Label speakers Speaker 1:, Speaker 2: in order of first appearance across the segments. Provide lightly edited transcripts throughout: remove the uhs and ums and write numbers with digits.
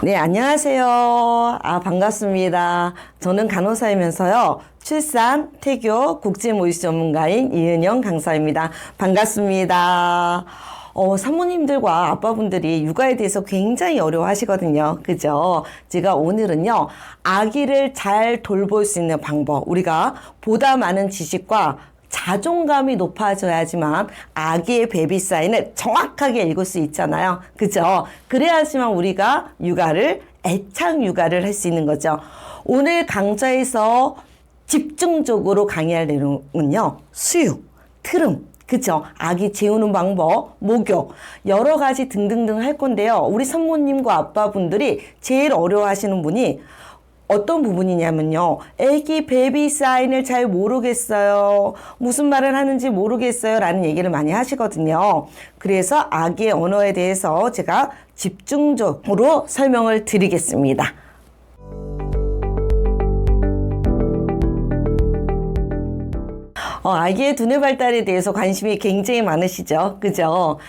Speaker 1: 네, 안녕하세요. 반갑습니다. 저는 간호사이면서요, 출산, 태교, 국제모의 전문가인 이은영 강사입니다. 반갑습니다. 사모님들과 아빠분들이 육아에 대해서 굉장히 어려워하시거든요. 그죠? 제가 오늘은요, 아기를 잘 돌볼 수 있는 방법, 우리가 보다 많은 지식과 자존감이 높아져야지만 아기의 베비 사인을 정확하게 읽을 수 있잖아요. 그죠? 그래야지만 우리가 육아를, 애착 육아를 할 수 있는 거죠. 오늘 강좌에서 집중적으로 강의할 내용은요, 수육, 트름, 그죠? 아기 재우는 방법, 목욕, 여러 가지 등등등 할 건데요. 우리 산모님과 아빠분들이 제일 어려워하시는 분이 어떤 부분이냐면요. 애기 베비 사인을 잘 모르겠어요. 무슨 말을 하는지 모르겠어요. 라는 얘기를 많이 하시거든요. 그래서 아기의 언어에 대해서 제가 집중적으로 설명을 드리겠습니다. 아기의 두뇌 발달에 대해서 관심이 굉장히 많으시죠? 그죠?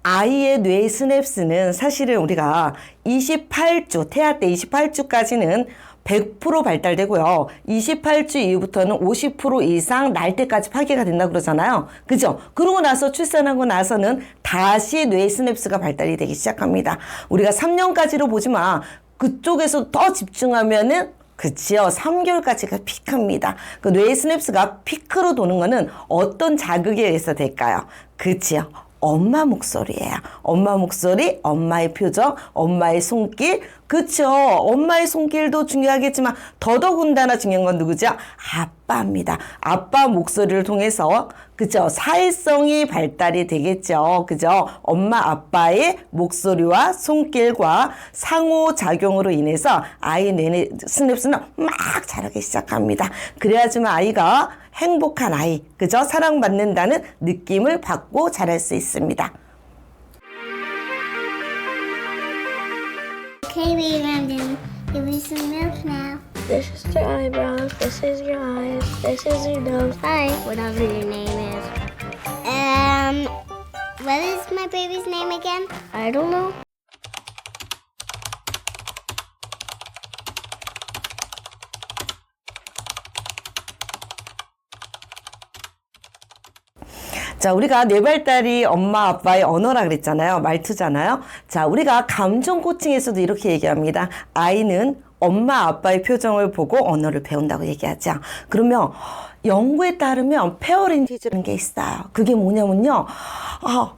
Speaker 1: 아이의 뇌 스냅스는 사실은 우리가 28주, 태아 때 28주까지는 100% 발달되고요. 28주 이후부터는 50% 이상 날 때까지 파괴가 된다 그러잖아요. 그죠? 그러고 나서 출산하고 나서는 다시 뇌 스냅스가 발달이 되기 시작합니다. 우리가 3년까지로 보지만 그쪽에서 더 집중하면은 그치요. 3개월까지가 피크입니다. 그 뇌 스냅스가 피크로 도는 거는 어떤 자극에 의해서 될까요? 그치요. 엄마 목소리예요. 엄마 목소리, 엄마의 표정, 엄마의 손길. 그쵸. 엄마의 손길도 중요하겠지만 더더군다나 중요한 건 누구죠? 아빠입니다. 아빠 목소리를 통해서 그죠? 사회성이 발달이 되겠죠. 그죠? 엄마 아빠의 목소리와 손길과 상호작용으로 인해서 아이 뇌 스냅스는 막 자라기 시작합니다. 그래야지만 아이가 행복한 아이, 그죠? 사랑받는다는 느낌을 받고 자랄 수 있습니다.
Speaker 2: Okay, baby, I'm gonna give you some milk now.
Speaker 3: This is your eyebrows, this is your eyes, this is your nose.
Speaker 2: Hi, whatever your name is. What is my baby's name again?
Speaker 3: I don't know.
Speaker 1: 자, 우리가 뇌발달이 엄마 아빠의 언어라 그랬잖아요. 말투잖아요. 자, 우리가 감정 코칭에서도 이렇게 얘기합니다. 아이는 엄마 아빠의 표정을 보고 언어를 배운다고 얘기하죠. 그러면 연구에 따르면 페어렌티즈라는 게 있어요. 그게 뭐냐면요.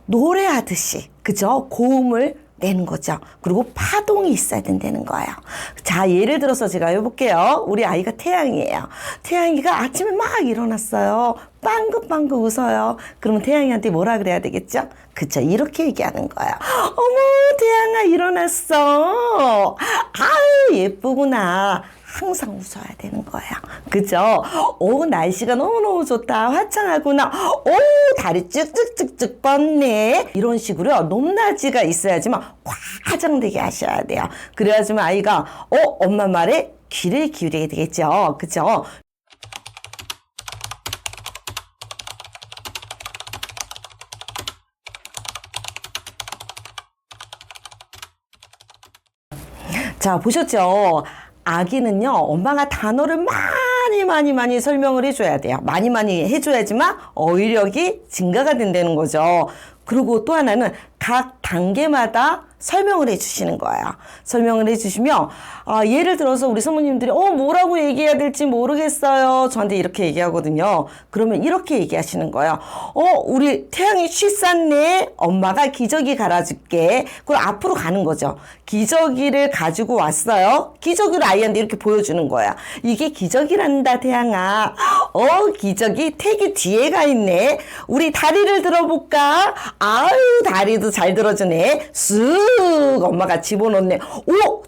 Speaker 1: 노래하듯이, 그죠? 고음을 내는 거죠. 그리고 파동이 있어야 된다는 거예요. 자, 예를 들어서 제가 해볼게요. 우리 아이가 태양이에요. 태양이가 아침에 막 일어났어요. 빵긋빵긋 웃어요. 그러면 태양이한테 뭐라 그래야 되겠죠? 그쵸? 이렇게 얘기하는 거예요. 어머, 태양아 일어났어. 아유, 예쁘구나. 항상 웃어야 되는 거예요. 그죠? 날씨가 너무너무 좋다. 화창하구나. 다리 쭉쭉쭉쭉 뻗네. 이런 식으로 높낮이가 있어야지만 과장되게 하셔야 돼요. 그래야지만 아이가 엄마 말에 귀를 기울이게 되겠죠. 그죠? 자, 보셨죠? 아기는요, 엄마가 단어를 많이 설명을 해줘야 돼요. 많이 해줘야지만 어휘력이 증가가 된다는 거죠. 그리고 또 하나는 각 단계마다 설명을 해주시는 거예요. 설명을 해주시면 예를 들어서 우리 사모님들이 뭐라고 얘기해야 될지 모르겠어요. 저한테 이렇게 얘기하거든요. 그러면 이렇게 얘기하시는 거예요. 우리 태양이 쉬 쌌네. 엄마가 기저귀 갈아줄게. 그럼 앞으로 가는 거죠. 기저귀를 가지고 왔어요. 기저귀를 아이한테 이렇게 보여주는 거야. 이게 기저귀란다, 태양아. 기저귀 택이 뒤에 가 있네. 우리 다리를 들어볼까? 아유, 다리도 잘 들어주네. 쑥 엄마가 집어넣네.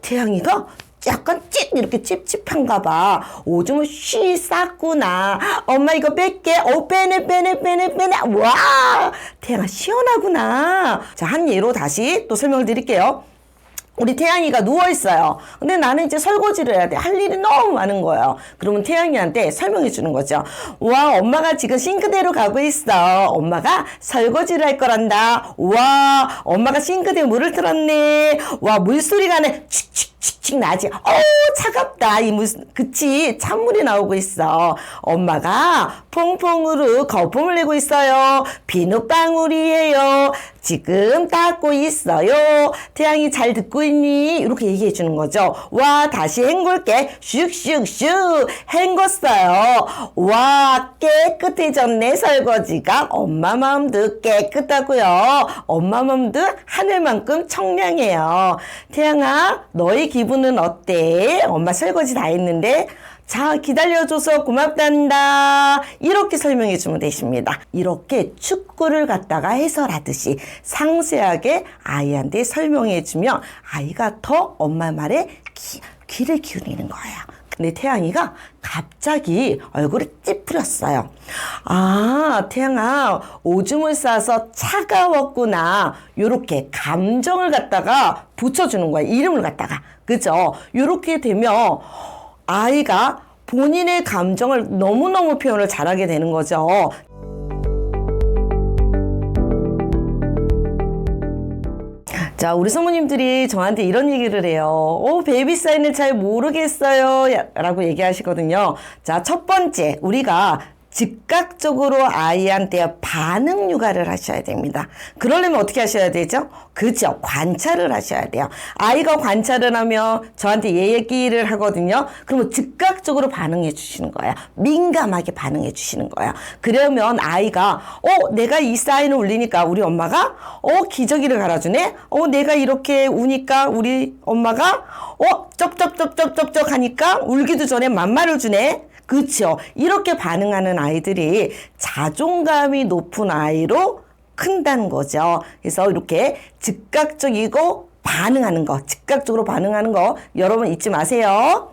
Speaker 1: 태양이가 약간 이렇게 찝찝한가 봐. 오줌을 쉬 쌌구나. 엄마 이거 뺄게. 빼네. 와, 태양아 시원하구나. 자, 한 예로 다시 또 설명을 드릴게요. 우리 태양이가 누워있어요. 근데 나는 이제 설거지를 해야 돼. 할 일이 너무 많은 거예요. 그러면 태양이한테 설명해 주는 거죠. 와, 엄마가 지금 싱크대로 가고 있어. 엄마가 설거지를 할 거란다. 와, 엄마가 싱크대에 물을 틀었네. 와, 물소리가 네. 칙칙칙칙 나지. 차갑다. 그치. 찬물이 나오고 있어. 엄마가 퐁퐁으로 거품을 내고 있어요. 비눗방울이에요. 지금 닦고 있어요. 태양이 잘 듣고 있니? 이렇게 얘기해 주는 거죠. 와, 다시 헹굴게. 슉슉슉 헹궜어요. 와, 깨끗해졌네. 설거지가. 엄마 마음도 깨끗하고요. 엄마 마음도 하늘만큼 청량해요. 태양아, 너의 기분은 어때? 엄마 설거지 다 했는데. 자, 기다려줘서 고맙단다. 이렇게 설명해 주면 되십니다. 이렇게 축구를 갖다가 해설하듯이 상세하게 아이한테 설명해 주면 아이가 더 엄마 말에 귀를 기울이는 거예요. 근데 태양이가 갑자기 얼굴이 찌푸렸어요. 아, 태양아, 오줌을 싸서 차가웠구나. 요렇게 감정을 갖다가 붙여주는 거예요. 이름을 갖다가. 그죠? 요렇게 되면 아이가 본인의 감정을 너무너무 표현을 잘하게 되는 거죠. 자, 우리 사모님들이 저한테 이런 얘기를 해요. 베이비 사인을 잘 모르겠어요. 라고 얘기하시거든요. 자, 첫 번째, 우리가 즉각적으로 아이한테 반응 육아를 하셔야 됩니다. 그러려면 어떻게 하셔야 되죠? 그죠? 관찰을 하셔야 돼요. 아이가 관찰을 하면 저한테 얘기를 하거든요. 그러면 즉각적으로 반응해 주시는 거예요. 민감하게 반응해 주시는 거예요. 그러면 아이가 내가 이 사인을 울리니까 우리 엄마가 기저귀를 갈아주네. 내가 이렇게 우니까 우리 엄마가 쩝쩝쩝쩝쩝 하니까 울기도 전에 맘마를 주네. 그렇죠. 이렇게 반응하는 아이들이 자존감이 높은 아이로 큰다는 거죠. 그래서 이렇게 즉각적이고 반응하는 거, 즉각적으로 반응하는 거 여러분 잊지 마세요.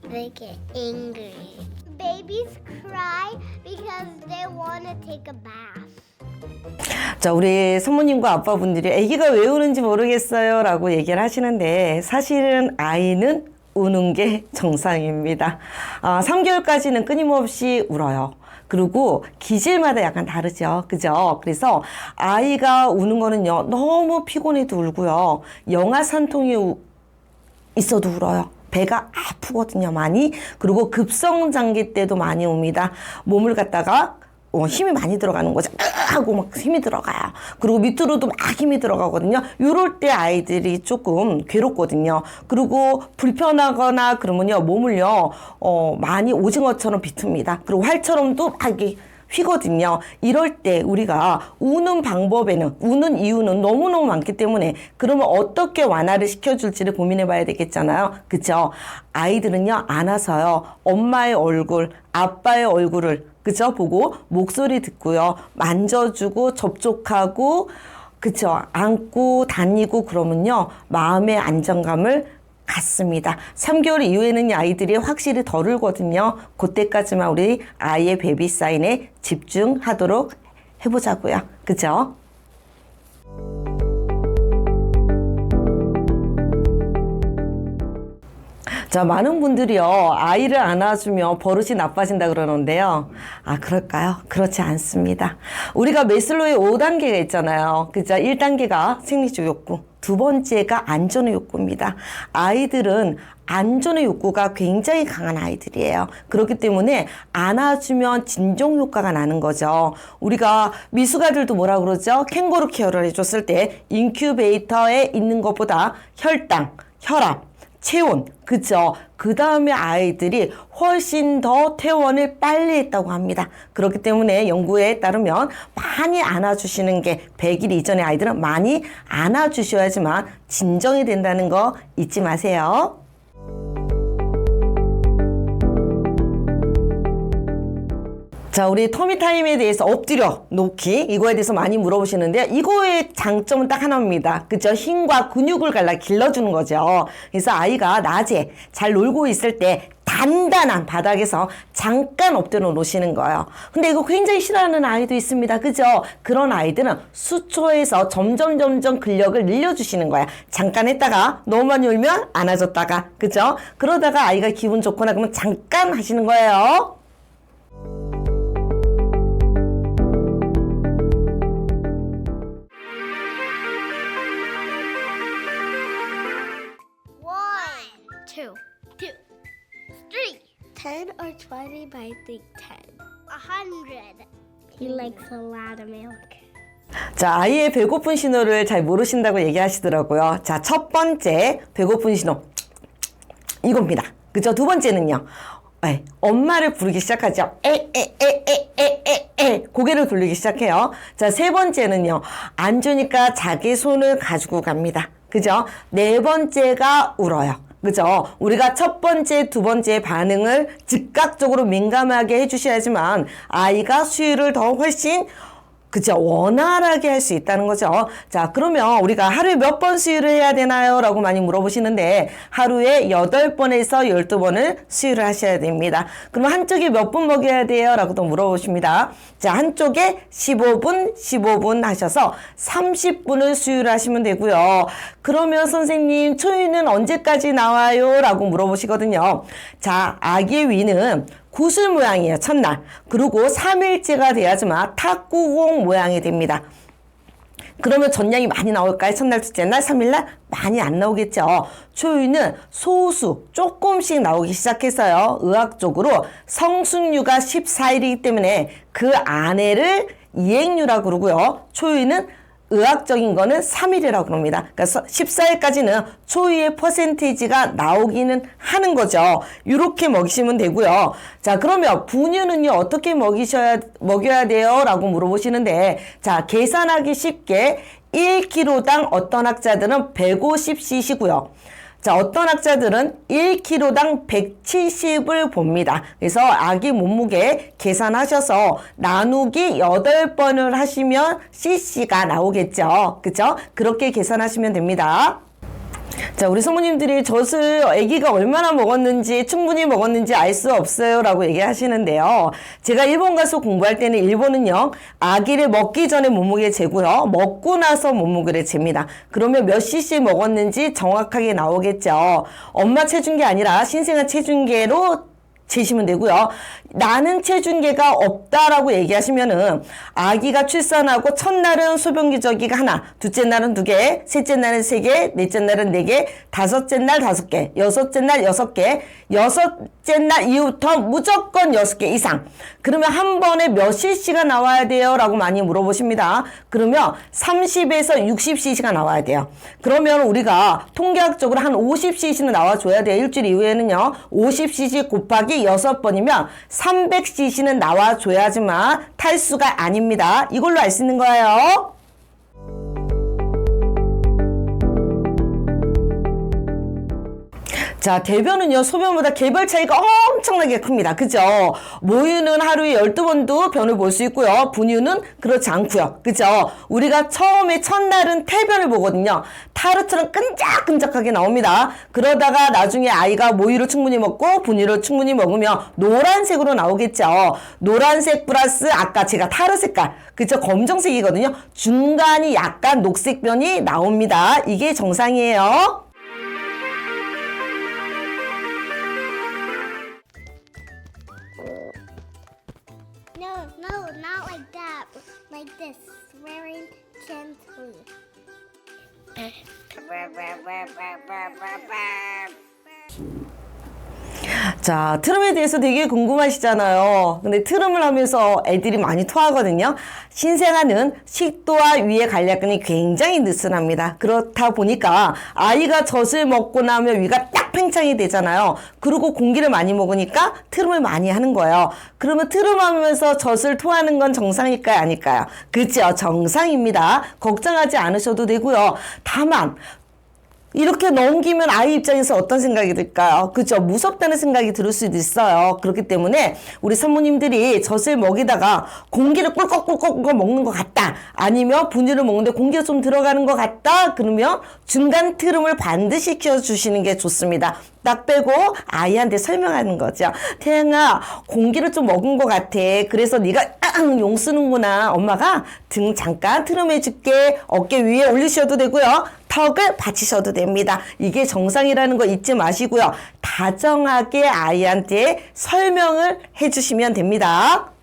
Speaker 2: They get angry. Babies cry because they want to take a bath.
Speaker 1: 자, 우리 사모님과 아빠분들이 아기가 왜 우는지 모르겠어요 라고 얘기를 하시는데 사실은 아이는 우는 게 정상입니다. 3개월까지는 끊임없이 울어요. 그리고 기질마다 약간 다르죠. 그죠? 그래서 아이가 우는 거는요, 너무 피곤해도 울고요. 영아 산통이 있어도 울어요. 배가 아프거든요, 많이. 그리고 급성장기 때도 많이 옵니다. 몸을 갖다가 힘이 많이 들어가는 거죠. 하고 막 힘이 들어가요. 그리고 밑으로도 막 힘이 들어가거든요. 이럴 때 아이들이 조금 괴롭거든요. 그리고 불편하거나 그러면요, 몸을요, 많이 오징어처럼 비틉니다. 그리고 활처럼도 막 이렇게 휘거든요. 이럴 때 우리가 우는 방법에는, 우는 이유는 너무너무 많기 때문에 그러면 어떻게 완화를 시켜줄지를 고민해 봐야 되겠잖아요. 그쵸? 아이들은요, 안아서요, 엄마의 얼굴, 아빠의 얼굴을 그쵸? 보고 목소리 듣고요. 만져주고 접촉하고 그쵸? 안고 다니고 그러면요. 마음의 안정감을 갖습니다. 3개월 이후에는 아이들이 확실히 덜 울거든요. 그때까지만 우리 아이의 베이비 사인에 집중하도록 해보자고요. 그죠? 자, 많은 분들이요, 아이를 안아주면 버릇이 나빠진다 그러는데요. 그럴까요? 그렇지 않습니다. 우리가 메슬로의 5단계가 있잖아요. 그죠? 1단계가 생리적 욕구, 두 번째가 안전의 욕구입니다. 아이들은 안전의 욕구가 굉장히 강한 아이들이에요. 그렇기 때문에 안아주면 진정 효과가 나는 거죠. 우리가 미숙아들도 뭐라 그러죠? 캥거루 케어를 해줬을 때 인큐베이터에 있는 것보다 혈당, 혈압, 체온, 그죠? 그 다음에 아이들이 훨씬 더 퇴원을 빨리 했다고 합니다. 그렇기 때문에 연구에 따르면 많이 안아주시는 게 100일 이전의 아이들은 많이 안아주셔야지만 진정이 된다는 거 잊지 마세요. 자, 우리 터미타임에 대해서 엎드려 놓기 이거에 대해서 많이 물어보시는데요. 이거의 장점은 딱 하나입니다. 그죠? 힘과 근육을 길러주는 거죠. 그래서 아이가 낮에 잘 놀고 있을 때 단단한 바닥에서 잠깐 엎드려 놓으시는 거예요. 근데 이거 굉장히 싫어하는 아이도 있습니다. 그죠? 그런 아이들은 수초에서 점점 근력을 늘려주시는 거야. 잠깐 했다가 너무 많이 울면 안아줬다가, 그죠? 그러다가 아이가 기분 좋거나 그러면 잠깐 하시는 거예요.
Speaker 2: One, two, 3,
Speaker 3: 10 or 20, but I think 10.
Speaker 2: 100.
Speaker 3: He likes a lot of milk.
Speaker 1: 자, 아이의 배고픈 신호를 잘 모르신다고 얘기하시더라고요. 자, 첫 번째 배고픈 신호 이겁니다. 그죠? 두 번째는요. 엄마를 부르기 시작하죠. 고개를 돌리기 시작해요. 자, 세 번째는요. 안 주니까 자기 손을 가지고 갑니다. 그죠? 네 번째가 울어요. 그죠? 우리가 첫 번째, 두 번째 반응을 즉각적으로 민감하게 해주셔야지만 아이가 수유를 더 훨씬 그죠? 원활하게 할 수 있다는 거죠. 자, 그러면 우리가 하루에 몇 번 수유를 해야 되나요? 라고 많이 물어보시는데 하루에 8번에서 12번을 수유를 하셔야 됩니다. 그럼 한쪽에 몇 분 먹여야 돼요? 라고 또 물어보십니다. 자, 한쪽에 15분 하셔서 30분을 수유를 하시면 되고요. 그러면 선생님, 초유는 언제까지 나와요? 라고 물어보시거든요. 자, 아기의 위는 구슬 모양이에요. 첫날. 그리고 3일째가 돼야지만 탁구공 모양이 됩니다. 그러면 전량이 많이 나올까요? 첫날, 둘째 날, 3일날? 많이 안 나오겠죠. 초유는 소수 조금씩 나오기 시작해서요. 의학적으로 성숙류가 14일이기 때문에 그 안에를 이행류라고 그러고요. 초유는 의학적인 거는 3일이라고 그럽니다. 그러니까 14일까지는 초유의 퍼센테이지가 나오기는 하는 거죠. 이렇게 먹이시면 되고요. 자, 그러면 분유는요, 어떻게 먹여야 돼요? 라고 물어보시는데, 자, 계산하기 쉽게 1kg당 어떤 학자들은 150cc고요. 자, 어떤 학자들은 1kg당 170을 봅니다. 그래서 아기 몸무게 계산하셔서 나누기 8번을 하시면 cc가 나오겠죠. 그죠? 그렇게 계산하시면 됩니다. 자, 우리 사모님들이 젖을 아기가 얼마나 먹었는지 충분히 먹었는지 알 수 없어요 라고 얘기하시는데요. 제가 일본 가서 공부할 때는 일본은요, 아기를 먹기 전에 몸무게 재고요, 먹고 나서 몸무게를 잽니다. 그러면 몇 cc 먹었는지 정확하게 나오겠죠. 엄마 체중계 아니라 신생아 체중계로 재시면 되고요. 나는 체중계가 없다라고 얘기하시면은 아기가 출산하고 첫날은 소변기저귀가 하나, 둘째 날은 2개, 셋째 날은 3개, 넷째 날은 4개, 다섯째 날 5개, 여섯째 날 6개, 여섯째 날 이후부터 무조건 6개 이상. 그러면 한 번에 몇 cc가 나와야 돼요? 라고 많이 물어보십니다. 그러면 30에서 60cc가 나와야 돼요. 그러면 우리가 통계학적으로 한 50cc는 나와줘야 돼요. 일주일 이후에는요. 50cc 곱하기 6번이면 300cc는 나와줘야지만 탈수가 아닙니다. 이걸로 알 수 있는 거예요. 자, 대변은요, 소변보다 개별 차이가 엄청나게 큽니다. 그죠? 모유는 하루에 12번도 변을 볼 수 있고요. 분유는 그렇지 않고요. 그죠? 우리가 처음에 첫날은 태변을 보거든요. 타르처럼 끈적끈적하게 나옵니다. 그러다가 나중에 아이가 모유를 충분히 먹고 분유를 충분히 먹으면 노란색으로 나오겠죠. 노란색 플러스 아까 제가 타르 색깔, 그죠? 검정색이거든요. 중간이 약간 녹색변이 나옵니다. 이게 정상이에요.
Speaker 2: No, not like that. Like this, swearing gently.
Speaker 1: 자, 트름에 대해서 되게 궁금하시잖아요. 근데 트름을 하면서 애들이 많이 토하거든요. 신생아는 식도와 위의 관략근이 굉장히 느슨합니다. 그렇다 보니까 아이가 젖을 먹고 나면 위가 딱 팽창이 되잖아요. 그리고 공기를 많이 먹으니까 트름을 많이 하는 거예요. 그러면 트름하면서 젖을 토하는 건 정상일까요? 아닐까요? 그렇죠. 정상입니다. 걱정하지 않으셔도 되고요. 다만 이렇게 넘기면 아이 입장에서 어떤 생각이 들까요? 그죠? 무섭다는 생각이 들 수도 있어요. 그렇기 때문에 우리 산모님들이 젖을 먹이다가 공기를 꿀꺽꿀꺽 먹는 것 같다. 아니면 분유를 먹는데 공기가 좀 들어가는 것 같다. 그러면 중간 트름을 반드시 키워주시는 게 좋습니다. 딱 빼고 아이한테 설명하는 거죠. 태양아, 공기를 좀 먹은 것 같아. 그래서 네가 용 쓰는구나. 엄마가 등 잠깐 트름해 줄게. 어깨 위에 올리셔도 되고요. 턱을 받치셔도 됩니다. 이게 정상이라는 거 잊지 마시고요. 다정하게 아이한테 설명을 해주시면 됩니다.